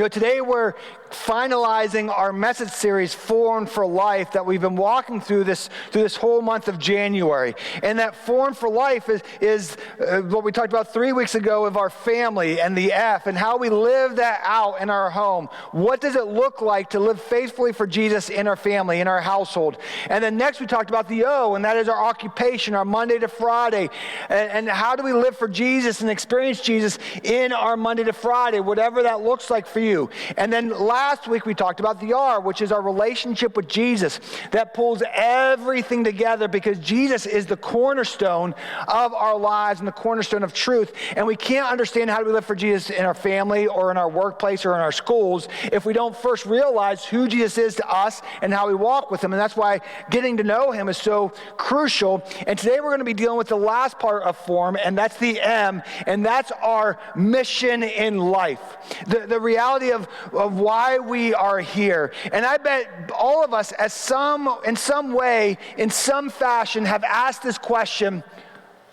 Today we're finalizing our message series, Formed for Life, that we've been walking through this whole month of January. And that Formed for Life is what we talked about 3 weeks ago of our family and the F and how we live that out in our home. What does it look like to live faithfully for Jesus in our family, in our household? And then next we talked about the O, and that is our occupation, our Monday to Friday. And how do we live for Jesus and experience Jesus in our Monday to Friday, whatever that looks like for you. And then last week we talked about the R, which is our relationship with Jesus that pulls everything together because Jesus is the cornerstone of our lives and the cornerstone of truth. And we can't understand how do we live for Jesus in our family or in our workplace or in our schools if we don't first realize who Jesus is to us and how we walk with him. And that's why getting to know him is so crucial. And today we're going to be dealing with the last part of Form, and that's the M, and that's our mission in life. The reality of why we are here. And I bet all of us in some way, in some fashion, have asked this question,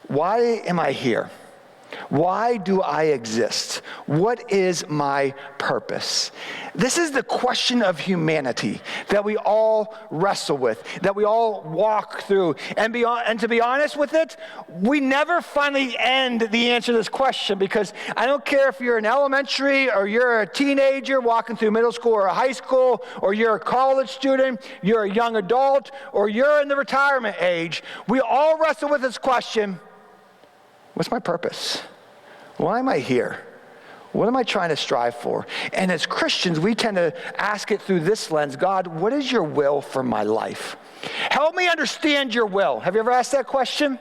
why am I here? Why do I exist? What is my purpose? This is the question of humanity that we all wrestle with, that we all walk through. And to be honest with it, we never finally end the answer to this question, because I don't care if you're an elementary or you're a teenager walking through middle school or a high school, or you're a college student, you're a young adult, or you're in the retirement age. We all wrestle with this question. What's my purpose? Why am I here? What am I trying to strive for? And as Christians, we tend to ask it through this lens. God, what is your will for my life? Help me understand your will. Have you ever asked that question?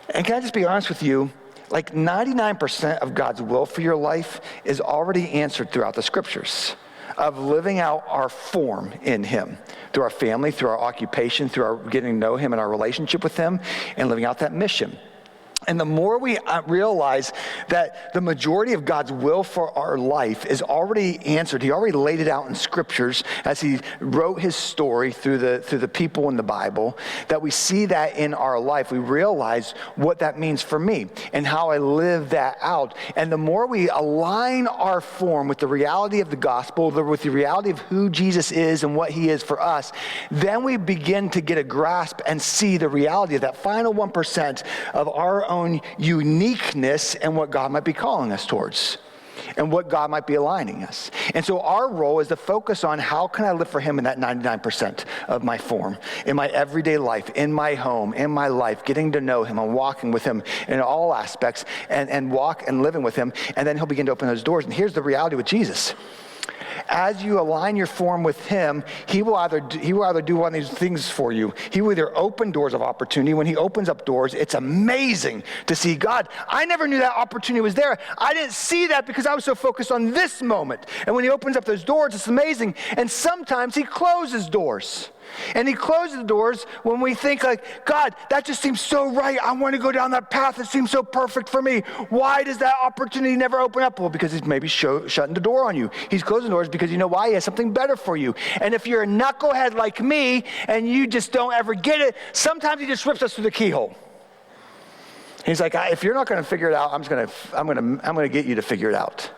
And can I just be honest with you? Like 99% of God's will for your life is already answered throughout the scriptures of living out our form in him, through our family, through our occupation, through our getting to know him and our relationship with him, and living out that mission. And the more we realize that the majority of God's will for our life is already answered, he already laid it out in scriptures as he wrote his story through the people in the Bible, that we see that in our life. We realize what that means for me and how I live that out. And the more we align our form with the reality of the gospel, with the reality of who Jesus is and what he is for us, then we begin to get a grasp and see the reality of that final 1% of our own uniqueness and what God might be calling us towards and what God might be aligning us. And so our role is to focus on how can I live for him in that 99% of my form, in my everyday life, in my home, in my life, getting to know him and walking with him in all aspects and walk and living with him. And then he'll begin to open those doors. And here's the reality with Jesus. As you align your form with him, he will either do one of these things for you. He will either open doors of opportunity. When he opens up doors, it's amazing to see, God, I never knew that opportunity was there. I didn't see that because I was so focused on this moment. And when he opens up those doors, it's amazing. And sometimes he closes doors. And he closes the doors when we think like, God, that just seems so right. I want to go down that path. It seems so perfect for me. Why does that opportunity never open up? Well, because he's maybe shutting the door on you. He's closing doors because you know why? He has something better for you. And if you're a knucklehead like me and you just don't ever get it, sometimes he just rips us through the keyhole. He's like, if you're not going to figure it out, I'm going to get you to figure it out.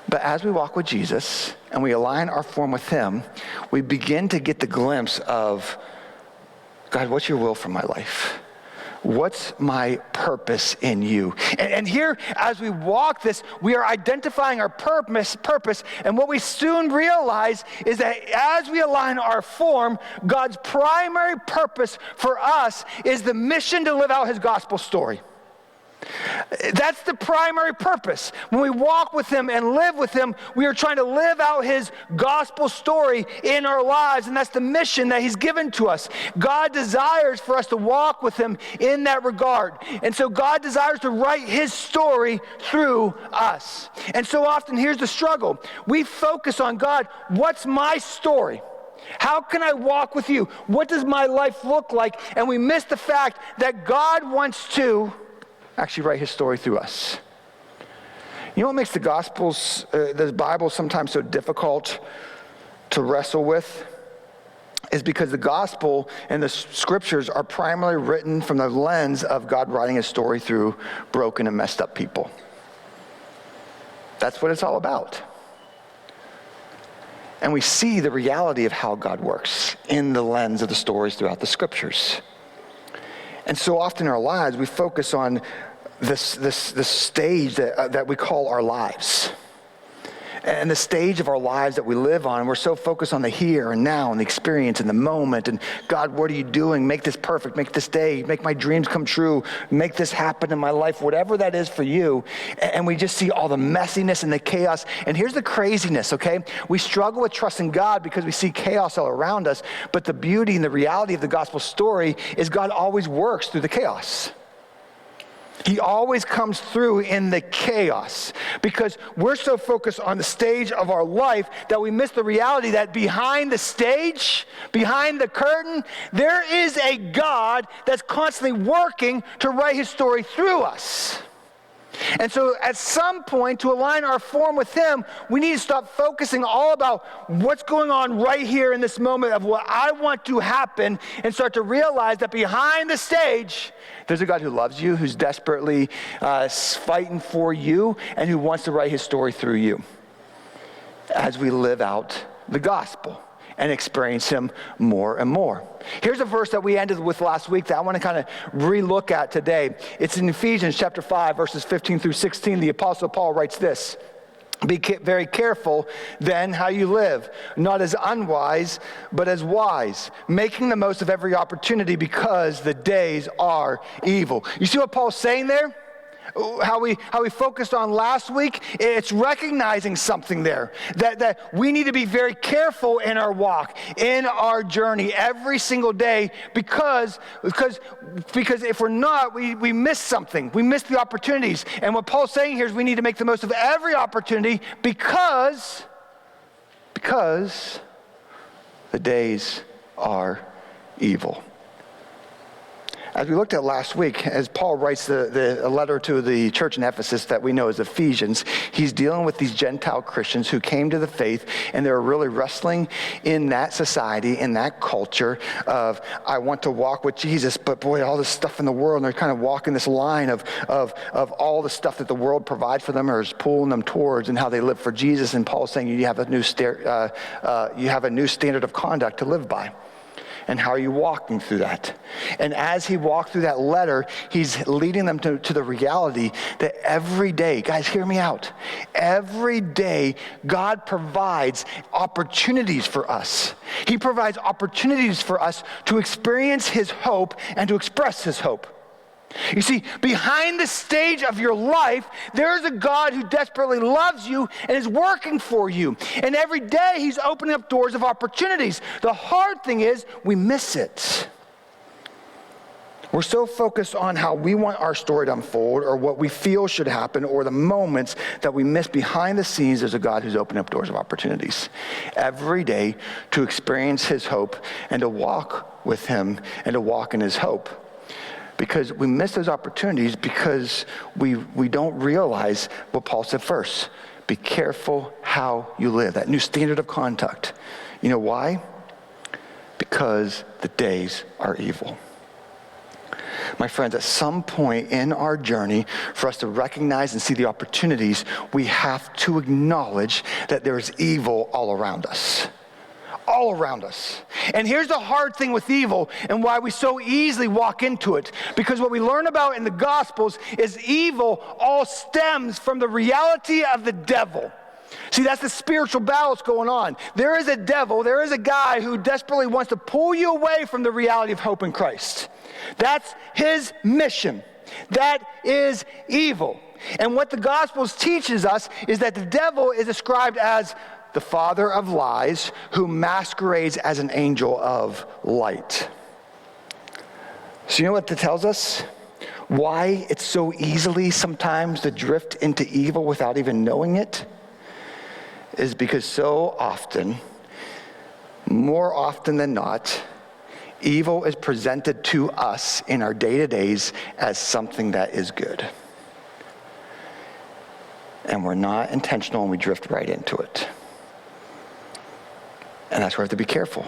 But as we walk with Jesus and we align our form with him, we begin to get the glimpse of, God, what's your will for my life? What's my purpose in you? And here, as we walk this, we are identifying our purpose. And what we soon realize is that as we align our form, God's primary purpose for us is the mission to live out his gospel story. That's the primary purpose. When we walk with him and live with him, we are trying to live out his gospel story in our lives, and that's the mission that he's given to us. God desires for us to walk with him in that regard. And so God desires to write his story through us. And so often, here's the struggle. We focus on, God, what's my story? How can I walk with you? What does my life look like? And we miss the fact that God wants to actually write his story through us. You know what makes the Gospels, the Bible sometimes so difficult to wrestle with? Is because the gospel and the scriptures are primarily written from the lens of God writing his story through broken and messed up people. That's what it's all about. And we see the reality of how God works in the lens of the stories throughout the scriptures. And so often in our lives, we focus on this stage that we call our lives. And the stage of our lives that we live on, we're so focused on the here and now and the experience and the moment. And God, what are you doing? Make this perfect. Make this day. Make my dreams come true. Make this happen in my life, whatever that is for you. And we just see all the messiness and the chaos. And here's the craziness, okay? We struggle with trusting God because we see chaos all around us. But the beauty and the reality of the gospel story is God always works through the chaos. He always comes through in the chaos because we're so focused on the stage of our life that we miss the reality that behind the stage, behind the curtain, there is a God that's constantly working to write his story through us. And so at some point, to align our form with him, we need to stop focusing all about what's going on right here in this moment of what I want to happen and start to realize that behind the stage, there's a God who loves you, who's desperately fighting for you, and who wants to write his story through you as we live out the gospel and experience him more and more. Here's a verse that we ended with last week that I want to kind of relook at today. It's in Ephesians chapter 5, verses 15 through 16. The Apostle Paul writes this: "Be very careful then how you live, not as unwise, but as wise, making the most of every opportunity because the days are evil." You see what Paul's saying there? How we focused on last week, it's recognizing something there, that we need to be very careful in our walk, in our journey every single day, because if we're not, we miss something. We miss the opportunities. And what Paul's saying here is we need to make the most of every opportunity because the days are evil. As we looked at last week, as Paul writes a letter to the church in Ephesus that we know as Ephesians, he's dealing with these Gentile Christians who came to the faith, and they're really wrestling in that society, in that culture of, I want to walk with Jesus, but boy, all this stuff in the world, and they're kind of walking this line of all the stuff that the world provides for them or is pulling them towards and how they live for Jesus. And Paul's saying you have a new standard of conduct to live by. And how are you walking through that? And as he walked through that letter, he's leading them to the reality that every day, guys, hear me out. Every day, God provides opportunities for us. He provides opportunities for us to experience his hope and to express his hope. You see, behind the stage of your life, there's a God who desperately loves you and is working for you. And every day, he's opening up doors of opportunities. The hard thing is, we miss it. We're so focused on how we want our story to unfold or what we feel should happen or the moments that we miss behind the scenes. There's a God who's opening up doors of opportunities every day to experience his hope and to walk with him and to walk in his hope. Because we miss those opportunities because we don't realize what Paul said first. Be careful how you live. That new standard of conduct. You know why? Because the days are evil. My friends, at some point in our journey, for us to recognize and see the opportunities, we have to acknowledge that there's evil all around us. All around us. And here's the hard thing with evil and why we so easily walk into it. Because what we learn about in the Gospels is evil all stems from the reality of the devil. See, that's the spiritual battle that's going on. There is a devil, there is a guy who desperately wants to pull you away from the reality of hope in Christ. That's his mission. That is evil. And what the Gospels teaches us is that the devil is described as the father of lies, who masquerades as an angel of light. So you know what that tells us? Why it's so easily sometimes to drift into evil without even knowing it? Is because so often, more often than not, evil is presented to us in our day-to-days as something that is good. And we're not intentional and we drift right into it. And that's why we have to be careful.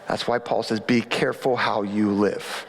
That's why Paul says, be careful how you live.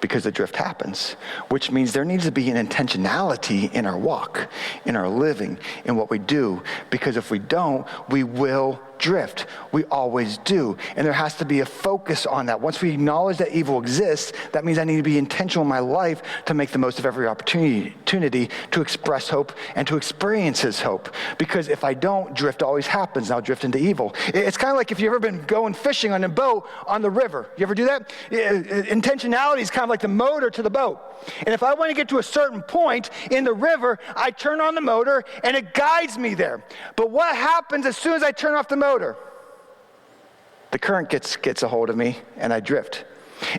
because the drift happens, which means there needs to be an intentionality in our walk, in our living, in what we do, because if we don't, we will drift. We always do. And there has to be a focus on that. Once we acknowledge that evil exists, that means I need to be intentional in my life to make the most of every opportunity to express hope and to experience his hope. Because if I don't, drift always happens, and I'll drift into evil. It's kind of like if you've ever been going fishing on a boat on the river. You ever do that? Intentionality is kind of like the motor to the boat. And if I want to get to a certain point in the river, I turn on the motor and it guides me there. But what happens as soon as I turn off the motor? The current gets a hold of me and I drift.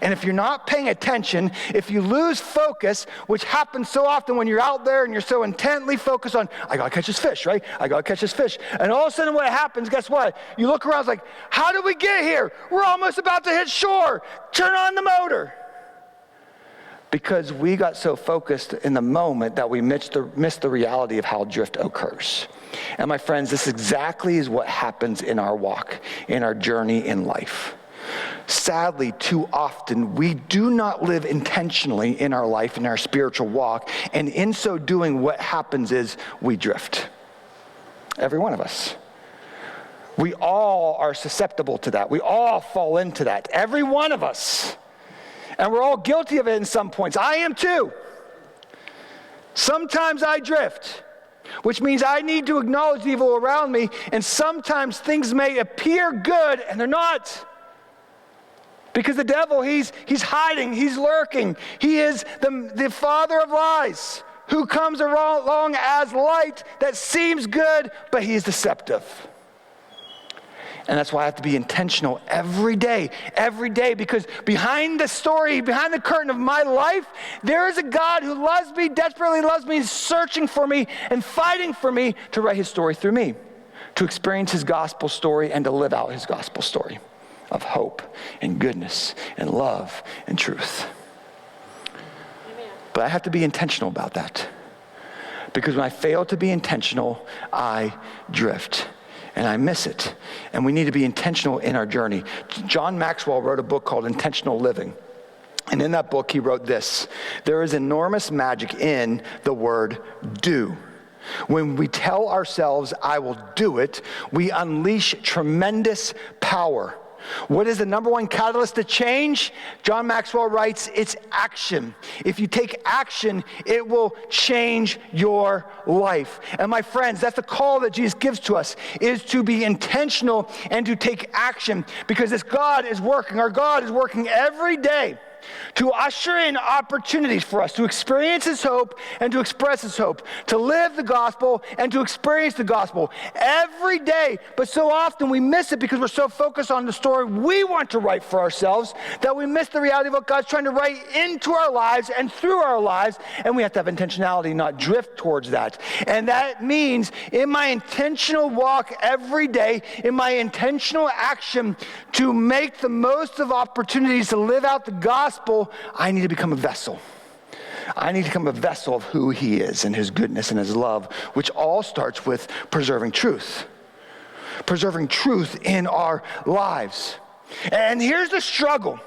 And if you're not paying attention, if you lose focus, which happens so often when you're out there and you're so intently focused on, I gotta catch this fish, right? I gotta catch this fish. And all of a sudden what happens, guess what? You look around, it's like, how did we get here? We're almost about to hit shore. Turn on the motor. Because we got so focused in the moment that we missed the reality of how drift occurs. And my friends, this exactly is what happens in our walk, in our journey in life. Sadly, too often, we do not live intentionally in our life, in our spiritual walk, and in so doing, what happens is we drift. Every one of us. We all are susceptible to that. We all fall into that. Every one of us. And we're all guilty of it in some points. I am too. Sometimes I drift, which means I need to acknowledge the evil around me, and sometimes things may appear good, and they're not. Because the devil, he's hiding, he's lurking. He is the father of lies, who comes along as light that seems good, but he is deceptive. And that's why I have to be intentional every day, because behind the story, behind the curtain of my life, there is a God who loves me, desperately loves me, searching for me and fighting for me to write his story through me, to experience his gospel story and to live out his gospel story of hope and goodness and love and truth. Amen. But I have to be intentional about that, because when I fail to be intentional, I drift. And I miss it. And we need to be intentional in our journey. John Maxwell wrote a book called Intentional Living. And in that book, he wrote this: there is enormous magic in the word do. When we tell ourselves, I will do it, we unleash tremendous power. What is the number one catalyst to change? John Maxwell writes, it's action. If you take action, it will change your life. And my friends, that's the call that Jesus gives to us, is to be intentional and to take action, because this God is working. Our God is working every day to usher in opportunities for us to experience his hope and to express his hope, to live the gospel and to experience the gospel every day. But so often we miss it because we're so focused on the story we want to write for ourselves that we miss the reality of what God's trying to write into our lives and through our lives, and we have to have intentionality, not drift towards that. And that means in my intentional walk every day, in my intentional action to make the most of opportunities to live out the gospel, I need to become a vessel. I need to become a vessel of who he is and his goodness and his love, which all starts with preserving truth. Preserving truth in our lives. And here's the struggle.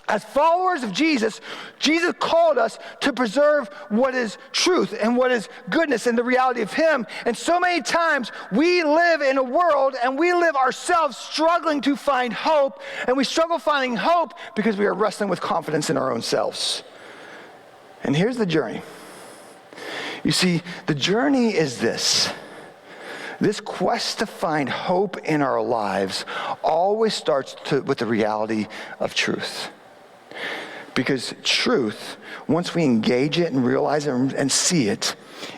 As followers of Jesus, Jesus called us to preserve what is truth and what is goodness and the reality of him. And so many times we live in a world and we live ourselves struggling to find hope. And we struggle finding hope because we are wrestling with confidence in our own selves. And here's the journey. You see, the journey is this. This quest to find hope in our lives always starts with the reality of truth. Because truth, once we engage it and realize it and see it,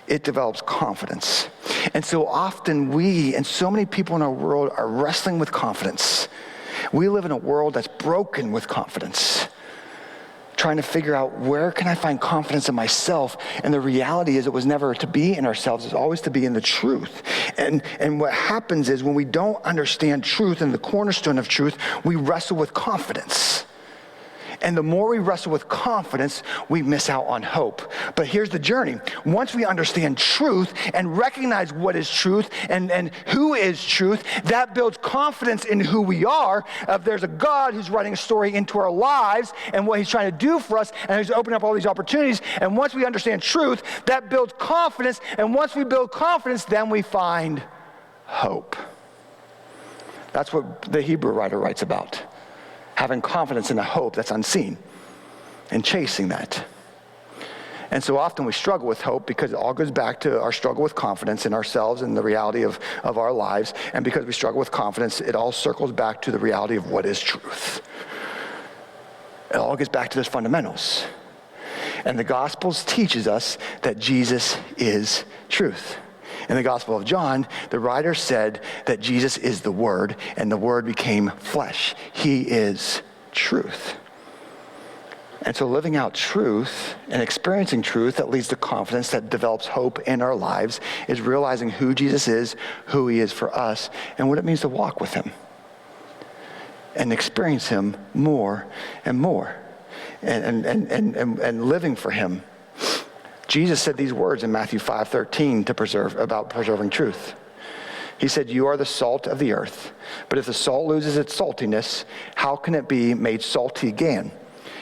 it develops confidence. And so often we and so many people in our world are wrestling with confidence. We live in a world that's broken with confidence, trying to figure out where can I find confidence in myself. And the reality is it was never to be in ourselves, it's always to be in the truth. And what happens is when we don't understand truth and the cornerstone of truth, we wrestle with confidence. And the more we wrestle with confidence, we miss out on hope. But here's the journey. Once we understand truth and recognize what is truth and who is truth, that builds confidence in who we are. There's a God who's writing a story into our lives and what he's trying to do for us, and he's opening up all these opportunities. And once we understand truth, that builds confidence. And once we build confidence, then we find hope. That's what the Hebrew writer writes about. Having confidence in a hope that's unseen and chasing that. And so often we struggle with hope because it all goes back to our struggle with confidence in ourselves and the reality of our lives. And because we struggle with confidence, it all circles back to the reality of what is truth. It all gets back to those fundamentals. And the Gospels teaches us that Jesus is truth. In the Gospel of John, the writer said that Jesus is the Word, and the Word became flesh. He is truth. And so living out truth and experiencing truth that leads to confidence, that develops hope in our lives, is realizing who Jesus is, who he is for us, and what it means to walk with him and experience him more and more and living for him. Jesus said these words in Matthew 5:13 about preserving truth. He said, "You are the salt of the earth, but if the salt loses its saltiness, how can it be made salty again?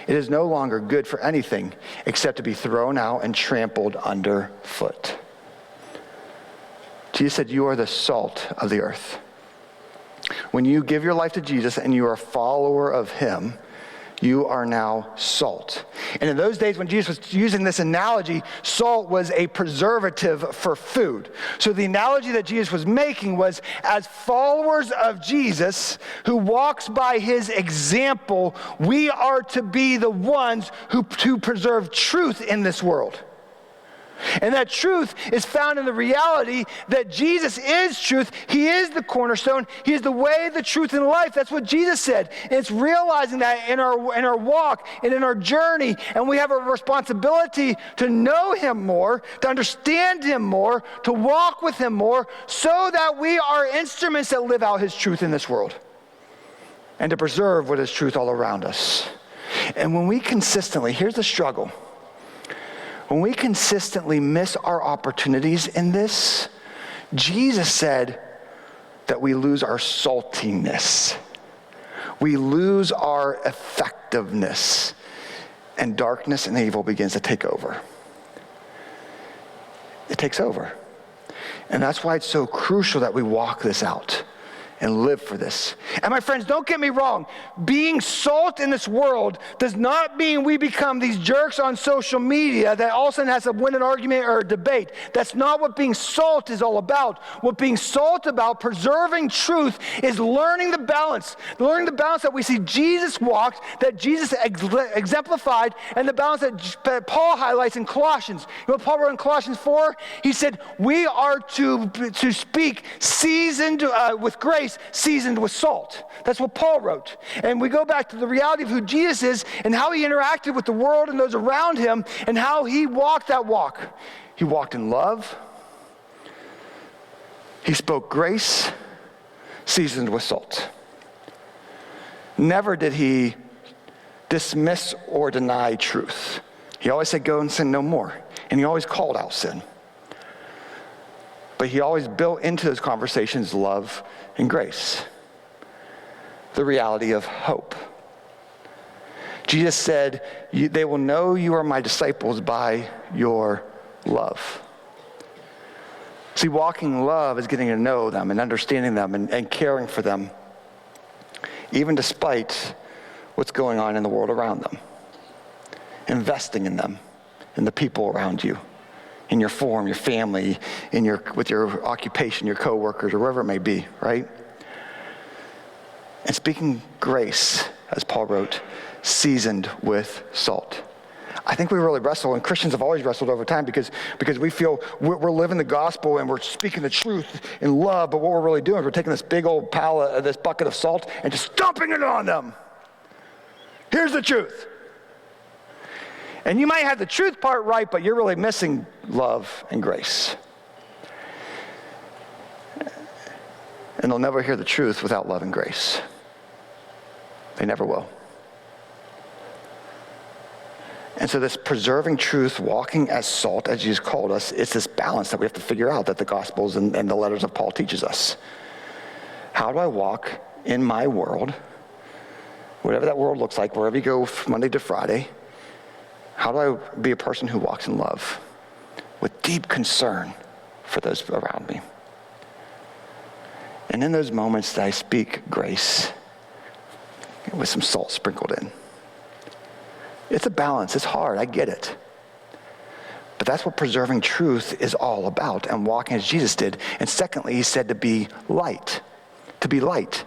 It is no longer good for anything except to be thrown out and trampled underfoot." Jesus said, "You are the salt of the earth." When you give your life to Jesus and you are a follower of him, you are now salt. And in those days when Jesus was using this analogy, salt was a preservative for food. So the analogy that Jesus was making was, as followers of Jesus who walks by his example, we are to be the ones who preserve truth in this world. And that truth is found in the reality that Jesus is truth. He is the cornerstone. He is the way, the truth, and life. That's what Jesus said. And it's realizing that in our walk and in our journey. And we have a responsibility to know him more, to understand him more, to walk with him more, so that we are instruments that live out his truth in this world. And to preserve what is truth all around us. And when we consistently, here's the struggle. When we consistently miss our opportunities in this, Jesus said that we lose our saltiness. We lose our effectiveness. And darkness and evil begins to take over. It takes over. And that's why it's so crucial that we walk this out and live for this. And my friends, don't get me wrong. Being salt in this world does not mean we become these jerks on social media that all of a sudden has to win an argument or a debate. That's not what being salt is all about. What being salt about, preserving truth, is learning the balance. Learning the balance that we see Jesus walked, that Jesus exemplified, and the balance that Paul highlights in Colossians. You know what Paul wrote in Colossians 4? He said, we are to speak seasoned with grace, seasoned with salt. That's what Paul wrote. And we go back to the reality of who Jesus is and how he interacted with the world and those around him and how he walked that walk. He walked in love. He spoke grace, seasoned with salt. Never did he dismiss or deny truth. He always said, go and sin no more. And he always called out sin. But he always built into those conversations love and grace. The reality of hope. Jesus said, they will know you are my disciples by your love. See, walking in love is getting to know them and understanding them and caring for them, even despite what's going on in the world around them. Investing in them, in the people around you. In your form, your family, with your occupation, your coworkers, or wherever it may be, right? And speaking grace, as Paul wrote, seasoned with salt. I think we really wrestle, and Christians have always wrestled over time because we feel we're living the gospel and we're speaking the truth in love, but what we're really doing is we're taking this big old pallet, this bucket of salt, and just dumping it on them. Here's the truth. And you might have the truth part right, but you're really missing love and grace. And they'll never hear the truth without love and grace. They never will. And so this preserving truth, walking as salt, as Jesus called us, it's this balance that we have to figure out that the Gospels and the letters of Paul teaches us. How do I walk in my world, whatever that world looks like, wherever you go from Monday to Friday? How do I be a person who walks in love with deep concern for those around me? And in those moments that I speak grace with some salt sprinkled in. It's a balance. It's hard. I get it. But that's what preserving truth is all about, and walking as Jesus did. And secondly, he said to be light. To be light.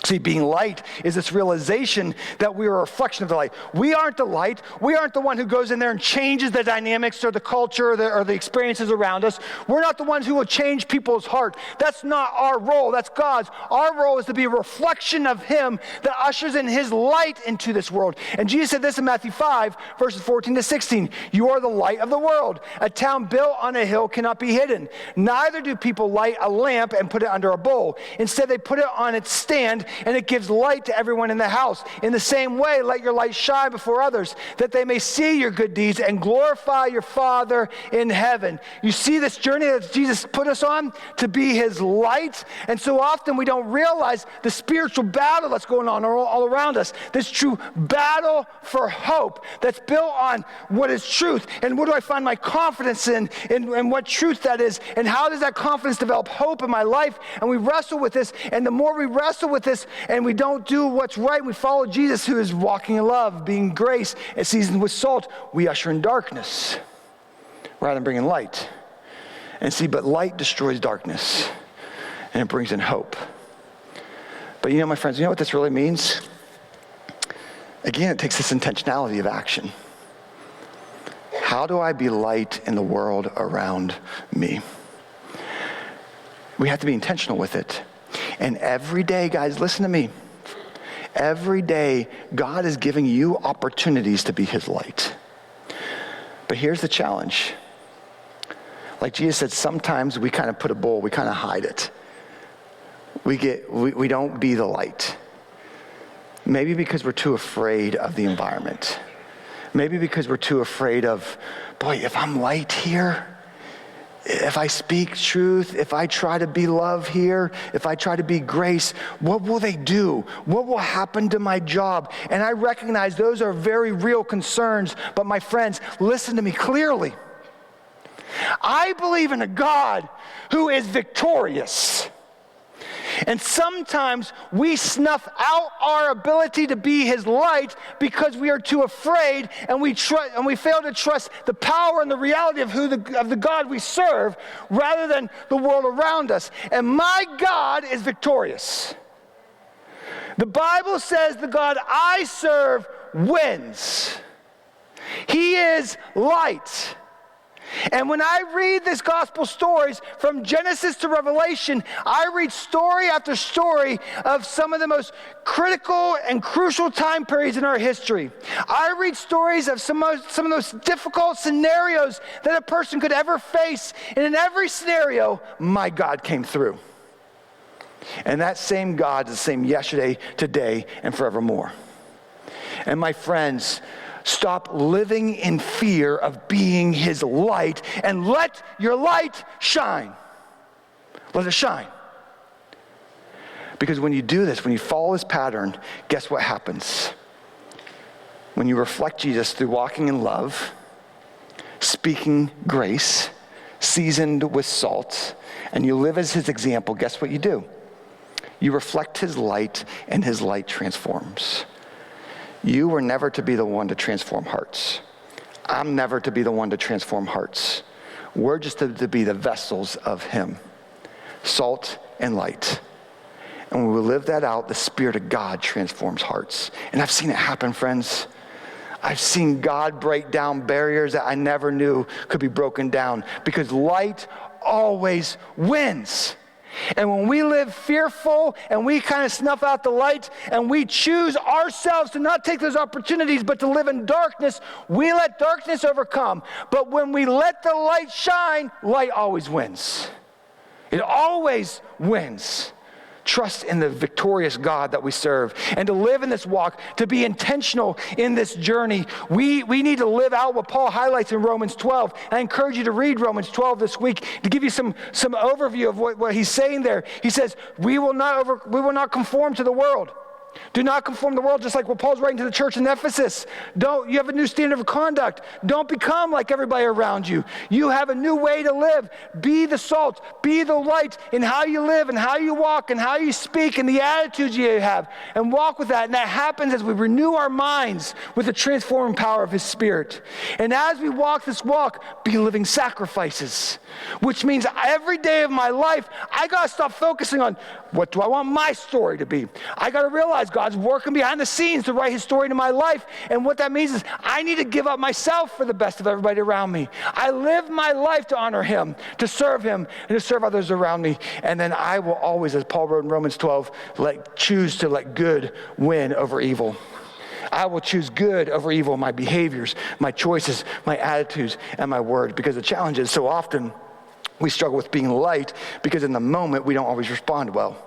See, being light is this realization that we are a reflection of the light. We aren't the light. We aren't the one who goes in there and changes the dynamics or the culture or the experiences around us. We're not the ones who will change people's heart. That's not our role. That's God's. Our role is to be a reflection of him that ushers in his light into this world. And Jesus said this in Matthew 5, verses 14 to 16. You are the light of the world. A town built on a hill cannot be hidden. Neither do people light a lamp and put it under a bowl. Instead, they put it on its stand, and it gives light to everyone in the house. In the same way, let your light shine before others, that they may see your good deeds and glorify your Father in heaven. You see this journey that Jesus put us on to be his light, and so often we don't realize the spiritual battle that's going on all around us, this true battle for hope that's built on what is truth, and what do I find my confidence in what truth that is, and how does that confidence develop hope in my life? And we wrestle with this, and the more we wrestle with this, and we don't do what's right, we follow Jesus, who is walking in love, being grace, and seasoned with salt, we usher in darkness rather than bringing light. And see, but light destroys darkness, and it brings in hope. But my friends, you know what this really means? Again, it takes this intentionality of action. How do I be light in the world around me? We have to be intentional with it. And every day, guys, listen to me. Every day, God is giving you opportunities to be his light. But here's the challenge. Like Jesus said, sometimes we kind of put a bowl, we kind of hide it. We don't be the light. Maybe because we're too afraid of the environment. Maybe because we're too afraid of, boy, if I'm light here, if I speak truth, if I try to be love here, if I try to be grace, what will they do? What will happen to my job? And I recognize those are very real concerns, but my friends, listen to me clearly. I believe in a God who is victorious. And sometimes we snuff out our ability to be his light because we are too afraid, and we fail to trust the power and the reality of the God we serve rather than the world around us. And my God is victorious. The Bible says the God I serve wins. He is light. And when I read these gospel stories from Genesis to Revelation, I read story after story of some of the most critical and crucial time periods in our history. I read stories of some of the most difficult scenarios that a person could ever face. And in every scenario, my God came through. And that same God is the same yesterday, today, and forevermore. And my friends, stop living in fear of being his light, and let your light shine. Let it shine. Because when you do this, when you follow this pattern, guess what happens? When you reflect Jesus through walking in love, speaking grace, seasoned with salt, and you live as his example, guess what you do? You reflect his light, and his light transforms. You were never to be the one to transform hearts. I'm never to be the one to transform hearts. We're just to be the vessels of him, salt and light. And when we live that out, the Spirit of God transforms hearts. And I've seen it happen, friends. I've seen God break down barriers that I never knew could be broken down, because light always wins. And when we live fearful and we kind of snuff out the light and we choose ourselves to not take those opportunities but to live in darkness, we let darkness overcome. But when we let the light shine, light always wins. It always wins. trust in the victorious God that we serve. And to live in this walk, to be intentional in this journey, we need to live out what Paul highlights in Romans 12. I encourage you to read Romans 12 this week to give you some overview of what he's saying there. He says, we will not conform to the world. Do not conform to the world, just like what Paul's writing to the church in Ephesus. You have a new standard of conduct. Don't become like everybody around you. You have a new way to live. Be the salt, be the light in how you live and how you walk and how you speak and the attitudes you have. And walk with that. And that happens as we renew our minds with the transforming power of his Spirit. And as we walk this walk, be living sacrifices. Which means every day of my life, I got to stop focusing on what do I want my story to be. I got to realize God's working behind the scenes to write his story into my life. And what that means is I need to give up myself for the best of everybody around me. I live my life to honor him, to serve him, and to serve others around me. And then I will always, as Paul wrote in Romans 12, choose to let good win over evil. I will choose good over evil in my behaviors, my choices, my attitudes, and my word. Because the challenge is so often we struggle with being light because in the moment we don't always respond well.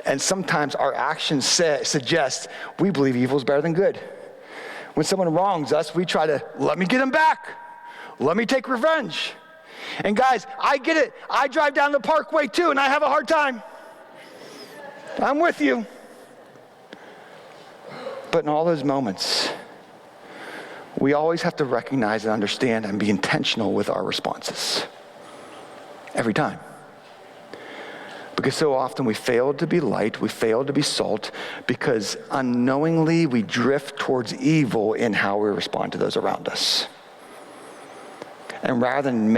And sometimes our actions suggest we believe evil is better than good. When someone wrongs us, we try to, let me get them back. Let me take revenge. And guys, I get it. I drive down the parkway too, and I have a hard time. I'm with you. But in all those moments, we always have to recognize and understand and be intentional with our responses. Every time. Because so often we fail to be light, we fail to be salt, because unknowingly we drift towards evil in how we respond to those around us. And rather than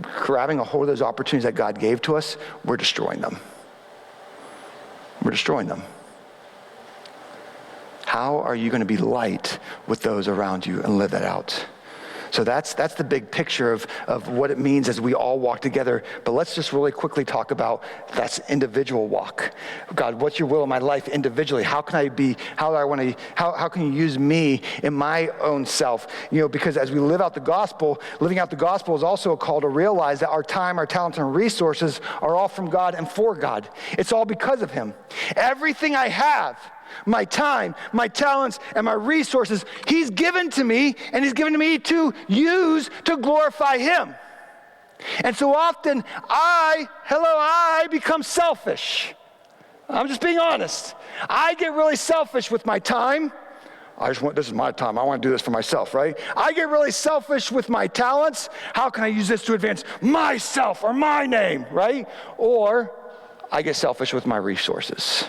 grabbing a hold of those opportunities that God gave to us, we're destroying them. We're destroying them. How are you going to be light with those around you and live that out? So that's the big picture of what it means as we all walk together. But let's just really quickly talk about that's individual walk. God, what's your will in my life individually? How can I be, how can you use me in my own self? Because as we live out the gospel, living out the gospel is also a call to realize that our time, our talents, and resources are all from God and for God. It's all because of him. Everything I have, my time, my talents, and my resources, he's given to me, and he's given to me to use to glorify him. And so often, I become selfish. I'm just being honest. I get really selfish with my time. This is my time. I want to do this for myself, right? I get really selfish with my talents. How can I use this to advance myself or my name, right? Or I get selfish with my resources.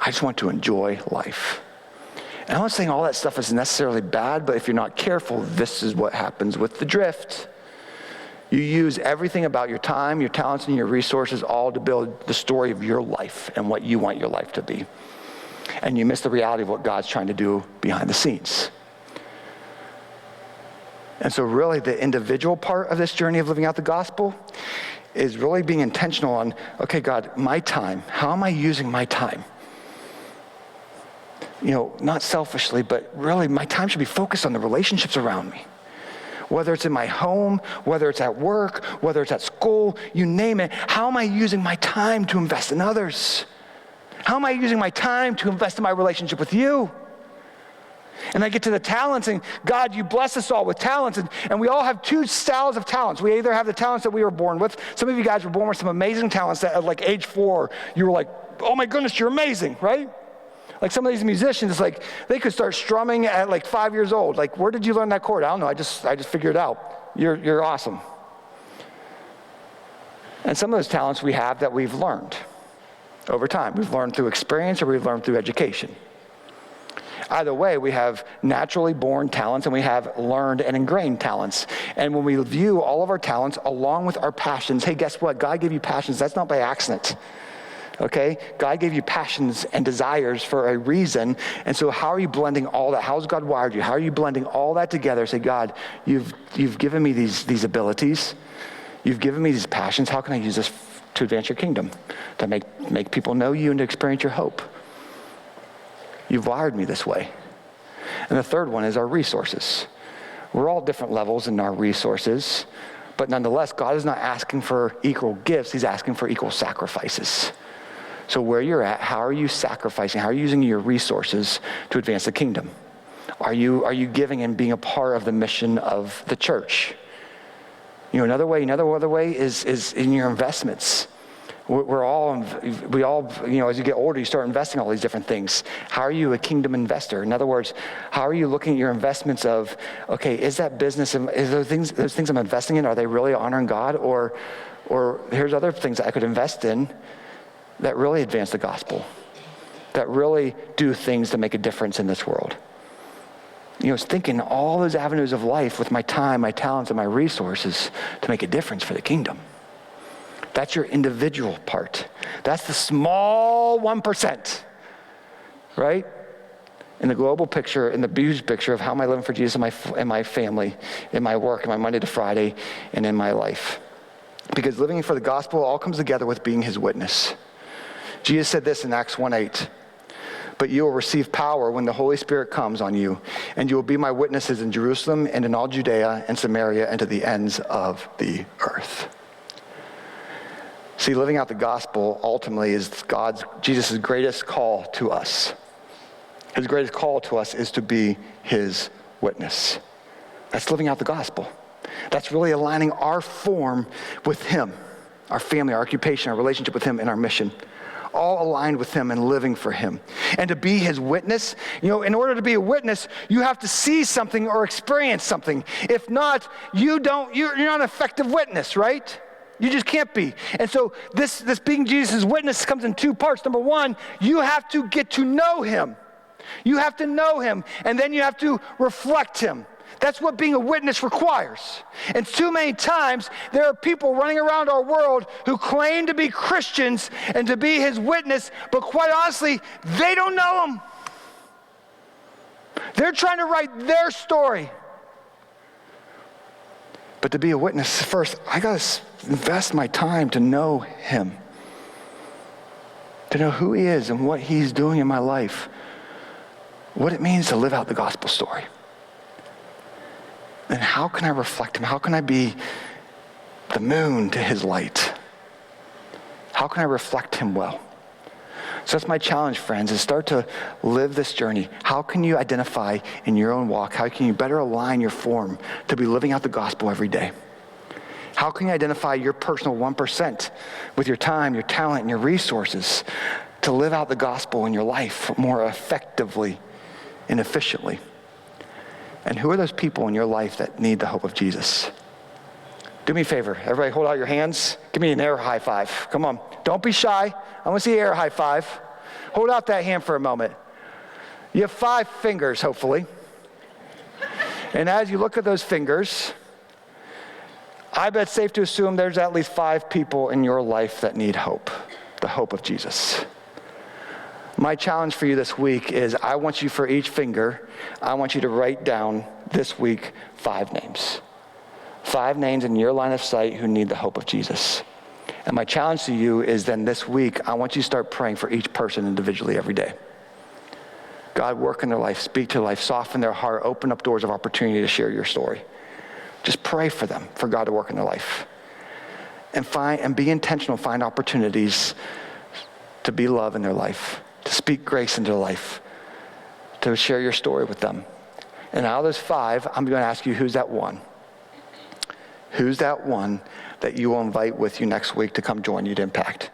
I just want to enjoy life. And I'm not saying all that stuff is necessarily bad, but if you're not careful, this is what happens with the drift. You use everything about your time, your talents, and your resources all to build the story of your life and what you want your life to be. And you miss the reality of what God's trying to do behind the scenes. And so really the individual part of this journey of living out the gospel is really being intentional on, okay, God, my time, how am I using my time? Not selfishly, but really my time should be focused on the relationships around me. Whether it's in my home, whether it's at work, whether it's at school, you name it. How am I using my time to invest in others? How am I using my time to invest in my relationship with you? And I get to the talents, and God, you bless us all with talents, and we all have two styles of talents. We either have the talents that we were born with. Some of you guys were born with some amazing talents that at age 4, you were like, oh my goodness, you're amazing, right? Like some of these musicians, they could start strumming at 5 years old. Where did you learn that chord? I don't know. I just figured it out. You're awesome. And some of those talents we have that we've learned over time. We've learned through experience or we've learned through education. Either way, we have naturally born talents and we have learned and ingrained talents. And when we view all of our talents along with our passions, hey, guess what? God gave you passions. That's not by accident. Okay? God gave you passions and desires for a reason. And so how are you blending all that? How's God wired you? How are you blending all that together? Say, God, you've given me these abilities. You've given me these passions. How can I use this to advance your kingdom? To make people know you and to experience your hope. You've wired me this way. And the third one is our resources. We're all different levels in our resources. But nonetheless, God is not asking for equal gifts. He's asking for equal sacrifices. So where you're at, how are you sacrificing? How are you using your resources to advance the kingdom? Are you giving and being a part of the mission of the church? Another way is in your investments. We all, as you get older, you start investing all these different things. How are you a kingdom investor? In other words, how are you looking at your investments of, okay, is that business, is those things I'm investing in, are they really honoring God? Or here's other things that I could invest in that really advance the gospel, that really do things to make a difference in this world. It's thinking all those avenues of life with my time, my talents, and my resources to make a difference for the kingdom. That's your individual part. That's the small 1%, right? In the global picture, in the huge picture of how am I living for Jesus in my family, in my work, in my Monday to Friday, and in my life. Because living for the gospel all comes together with being his witness. Jesus said this in Acts 1:8. But you will receive power when the Holy Spirit comes on you, and you will be my witnesses in Jerusalem and in all Judea and Samaria and to the ends of the earth. See, living out the gospel ultimately is Jesus' greatest call to us. His greatest call to us is to be his witness. That's living out the gospel. That's really aligning our form with him, our family, our occupation, our relationship with him, and our mission. All aligned with him and living for him. And to be his witness, in order to be a witness, you have to see something or experience something. If not, you're not an effective witness, right? You just can't be. And so this being Jesus' witness comes in two parts. Number one, you have to get to know him. You have to know him, and then you have to reflect him. That's what being a witness requires. And too many times, there are people running around our world who claim to be Christians and to be his witness, but quite honestly, they don't know him. They're trying to write their story. But to be a witness, first, I got to invest my time to know him, to know who he is and what he's doing in my life, what it means to live out the gospel story. Then how can I reflect him? How can I be the moon to his light? How can I reflect him well? So that's my challenge, friends, is start to live this journey. How can you identify in your own walk? How can you better align your form to be living out the gospel every day? How can you identify your personal 1% with your time, your talent, and your resources to live out the gospel in your life more effectively and efficiently? And who are those people in your life that need the hope of Jesus? Do me a favor. Everybody hold out your hands. Give me an air high five. Come on. Don't be shy. I want to see an air high five. Hold out that hand for a moment. You have 5 fingers, hopefully. And as you look at those fingers, I bet it's safe to assume there's at least 5 people in your life that need hope, the hope of Jesus. My challenge for you this week is I want you for each finger, I want you to write down this week 5 names. 5 names in your line of sight who need the hope of Jesus. And my challenge to you is then this week, I want you to start praying for each person individually every day. God, work in their life, speak to their life, soften their heart, open up doors of opportunity to share your story. Just pray for them, for God to work in their life. And be intentional, find opportunities to be love in their life, to speak grace into their life, to share your story with them. And out of those 5, I'm going to ask you, who's that one? Who's that one that you will invite with you next week to come join you to Impact?